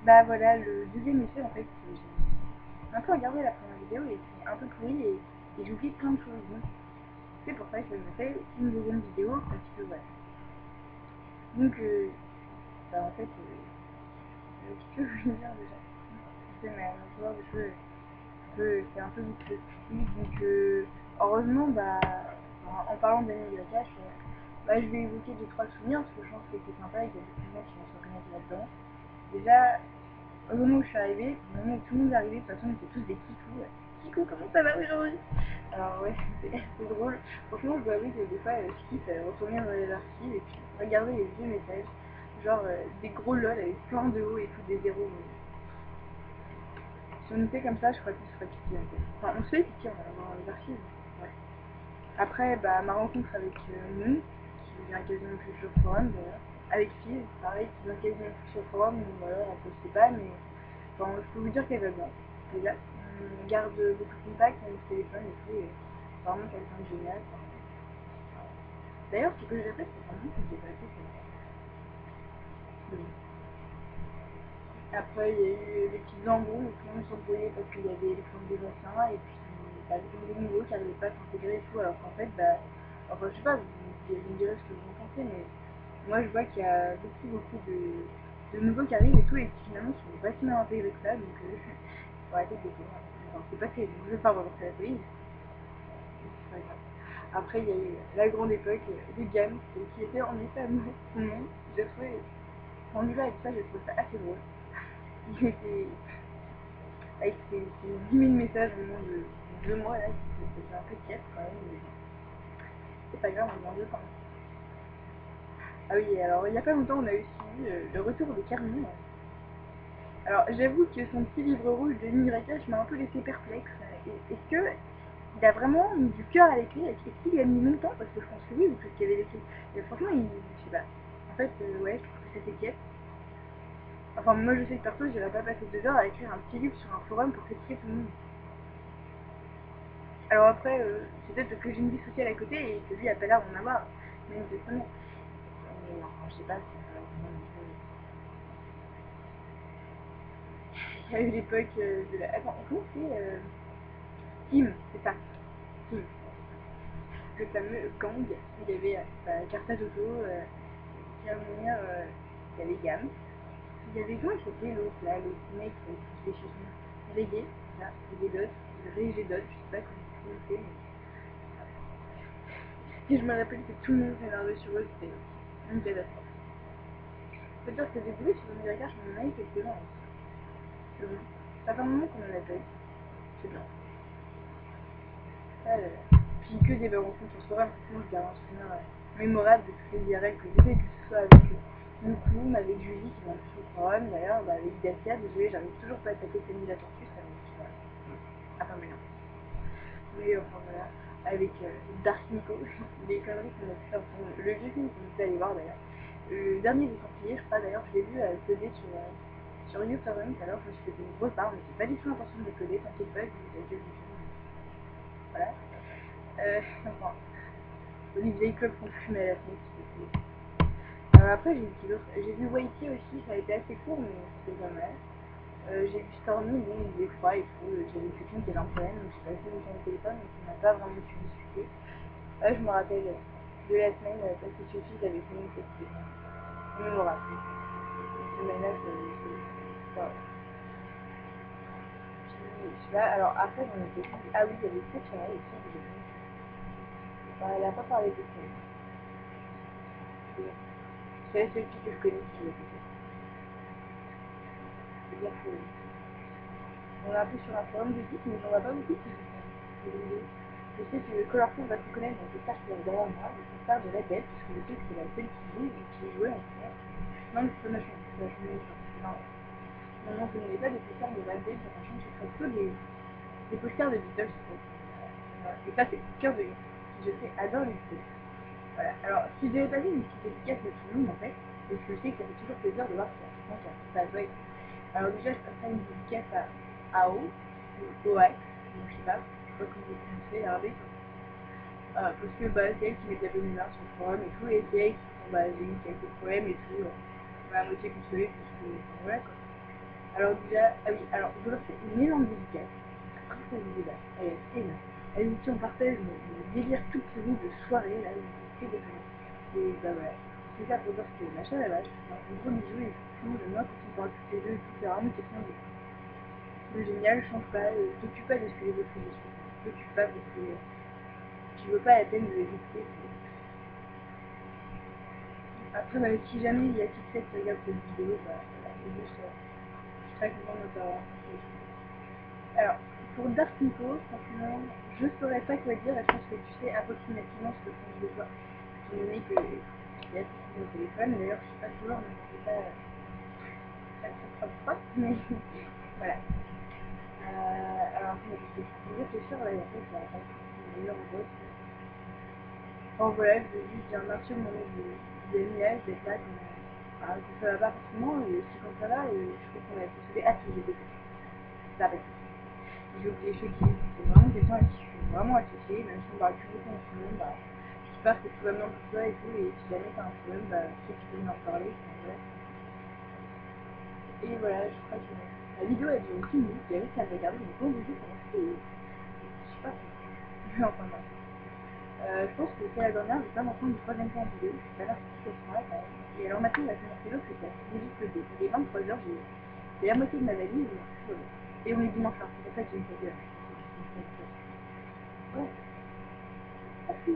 Bah voilà, le deuxième essai, en fait, j'ai un peu regardé la première vidéo et c'est un peu pourri et j'ai oublié plein de choses. Donc, c'est pour ça que je me fais une deuxième vidéo parce que voilà. Donc, bah en fait, qu'est-ce que je voulais dire déjà? C'est ma genre de choses, c'est un peu vite fait. Oui, donc, heureusement, bah, en parlant d'Annie Gacache, bah, je vais évoquer deux trois souvenirs parce que je pense que c'est sympa et qu'il y a beaucoup de gens qui vont se reconnaître là-dedans. Déjà, au moment où je suis arrivée, au moment où tout le monde est arrivé, de toute façon, on était tous des kikous. Kikou, comment ça va aujourd'hui? Alors ouais, c'est drôle. Franchement, je dois avouer que des fois, je kiffe retourner dans les archives et puis regarder les vieux messages. Genre des gros lol avec plein de hauts et tout des zéros. Si on était comme ça, je crois qu'on se ferait piquer en fait. Enfin, on se fait piquer en allant dans les archives. Ouais. Après, bah, ma rencontre avec Moon, qui vient quasiment plus sur le forum d'ailleurs. Avec Fizz, pareil, qui vient quasiment plus sur le forum, ou alors on ne sait pas, mais bon, je peux vous dire qu'elle va bien. Déjà, on garde beaucoup de contacts, même le téléphone et tout, et c'est vraiment quelqu'un de génial. Enfin, d'ailleurs, ce que je répète, c'est vraiment que j'ai pas fait ça. Après, il y a eu des petites embrouilles où tout le monde s'embrouillait parce qu'il y avait les plans des anciens et puis bah, les plans des nouveaux qui n'arrivaient pas à s'intégrer et tout, alors qu'en fait, bah, enfin, je sais pas, vous me direz ce que vous en pensez, mais moi je vois qu'il y a beaucoup de nouveaux qui arrivent et tout, et qui finalement sont pas si mal intégrés que ça, donc faut arrêter de déconner. Enfin, c'est pas terrible, je vais pas relancer la police, c'est pas grave. Après, il y a eu la grande époque des gammes qui était en état de tout le monde. J'ai trouvé, rendu là avec ça, j'ai trouvé ça assez drôle. Il était avec ses 10 000 messages au moins de 2 mois là, c'était un peu de caisse quand même, mais c'est pas grave, on en veut quand même. Ah oui, alors il y a pas longtemps on a eu aussi le retour de Carmine. Alors j'avoue que son petit livre rouge de Miracache m'a un peu laissé perplexe. Est-ce que il a vraiment mis du cœur à l'écrire? Est-ce qu'il a mis longtemps? Parce que je pense que oui, parce qu'il y avait l'écrit. Et franchement, je sais pas. En fait, ouais, je trouve que c'était quête. Enfin, moi je sais que perso, j'irais pas passer 2 heures à écrire un petit livre sur un forum pour critiquer tout le monde. Alors après, c'est peut-être parce que j'ai une vie sociale à côté et que lui a pas l'air d'en avoir. Mais justement, enfin, je sais pas, il y a eu l'époque de la. Attends, comment c'est Tim, c'est ça. Tim. Le fameux gang. Il y avait Carthage Auto, Camille, il y avait Gam. Il y avait comment il s'appelait l'autre là, le mec qui faisait chez son Reggae, là, Reggae Dot, Reggae Dot, je sais pas comment c'est, mais. Et je me rappelle que tout le monde s'énervait sur eux, c'était une catastrophe. Faut dire que des bruits sur une direction, je m'en ai quelques-uns. C'est bon. Ça fait un moment qu'on en a pas eu. C'est bien. Puis que des belles rencontres sur ce forum, franchement, je garde un souvenir mémorable de toutes les IRL que j'ai fait, que ce soit avec Moukoum, avec Julie qui vient sur le forum, d'ailleurs, avec Dacia, désolé, j'arrive toujours pas à taper Camille la tortue, ça me dit voilà. Enfin, mais non. Mais enfin voilà, avec Dark Nico, des conneries qu'on a pu faire ensemble. Le vieux film qu'on peut aller voir d'ailleurs. Le dernier des Templiers, je crois d'ailleurs, je l'ai vu coder sur YouPorn, alors je me suis fait une grosse barre, mais j'ai pas du tout l'intention de le coder, t'inquiète pas, je vous ai vu. Voilà. Enfin, Olivier Club qu'on fumait à la fin. Après, j'ai vu Waiti aussi, ça a été assez court, mais c'était pas mal. J'ai vu Stormy, bon, il faisait froid et tout. J'avais une copine qui avait un problème, donc j'ai passé mon temps au téléphone, donc on n'a pas vraiment pu discuter. Là, je me rappelle de la semaine passée chez Fils avec nous, c'était mémorable. Cette semaine-là, c'est ouais. Puis, je sais pas, alors après, j'en ai fait. Ah oui, il y avait Sophia aussi, que j'ai bien. Enfin, elle a pas parlé de ça. C'est la seule fille que je connais qui l'a fait. C'est-à-dire que on est un peu sur un forum de geeks, mais j'en vois pas beaucoup qui font des vidéos. Je sais que Colorful va se connaître, donc j'espère qu'il va derrière moi, je vais faire de la tête, parce que je sais que c'est la seule qui joue et qui jouait en fait. Non, mais c'est pas ma chance, c'est pas non. Non, non, je n'ai pas de posters de Red Dead sur ma chaîne, ce serait plutôt des posters de Beatles, je trouve. Et ça, c'est cœur de geek. Je sais, adore les Beatles. Voilà. Alors, si j'avais pas vu une petite dédicace de tout le monde, en fait, et que je sais que ça fait toujours plaisir de voir que ça doit être. Alors, déjà, je passerai une dédicace à AO, ou OAX, donc je sais pas comment vous prononcez, arabe. Parce que bah, c'est elle qui met de la bonne humeur sur le forum et tout, et c'est elle qui, bon, bah, j'ai eu quelques problèmes et tout, m'a à moitié consolée, parce que, enfin, voilà quoi. Alors déjà, ah oui, alors je leur fais une énorme dédicace. Quand ça vous là, elle est énorme. Elle nous dit on partage le délire toute série de soirée, là, où c'est déconné. Et bah voilà, c'est ça pour dire que machin là-bas, c'est un gros bisou et tout, le moi quand on parle tous les deux et tout, c'est vraiment une question de génial, change pas, t'occupe pas de ce que les autres disent. T'occupe pas parce que tu veux pas la peine de les écouter. Après, bah, si jamais il y a Fixette qui regarde cette vidéo, bah voilà, c'est juste, je suis très contente de t'avoir rencontré. Alors, pour Dark Nico, franchement, je saurais pas quoi dire, et je pense que tu sais approximativement ce que font les gens, étant donné que j'ai assez souvent au téléphone, d'ailleurs je suis pas toujours, mais c'est pas très très propre, mais voilà. Alors, je vais réfléchir, là, et en fait, ça va pas être meilleur en gros. Bon, voilà, je veux juste dire merci au moment du MIH, d'être là quand ça va pas forcément, et aussi quand ça va, et je trouve qu'on a été soudés à tous les deux. Ça va être. J'ai oublié chez qui, c'est vraiment quelqu'un à qui je suis vraiment associée, même si on parle plus beaucoup en ce moment, bah, j'espère que tout va bien pour toi et tout, et si jamais t'as un problème, bah, je sais que tu peux m'en reparler, enfin, voilà. Et voilà, je crois que la vidéo a duré 10 minutes, il y avait qu'à regarder, mais bon, du coup, ça m'a fait, je sais pas, enfin, bref. Je pense que c'est la dernière, je vais pas m'entendre une troisième fois en vidéo, je suis pas là pour cette fois quand même. Et alors maintenant, la semaine c'est l'autre, c'est ça. J'ai dit que dès 23h, j'ai la moitié de ma valise, tout va bien. Et on est dimanche soir, c'est pour ça que j'ai une fête de la. Ouais, merci.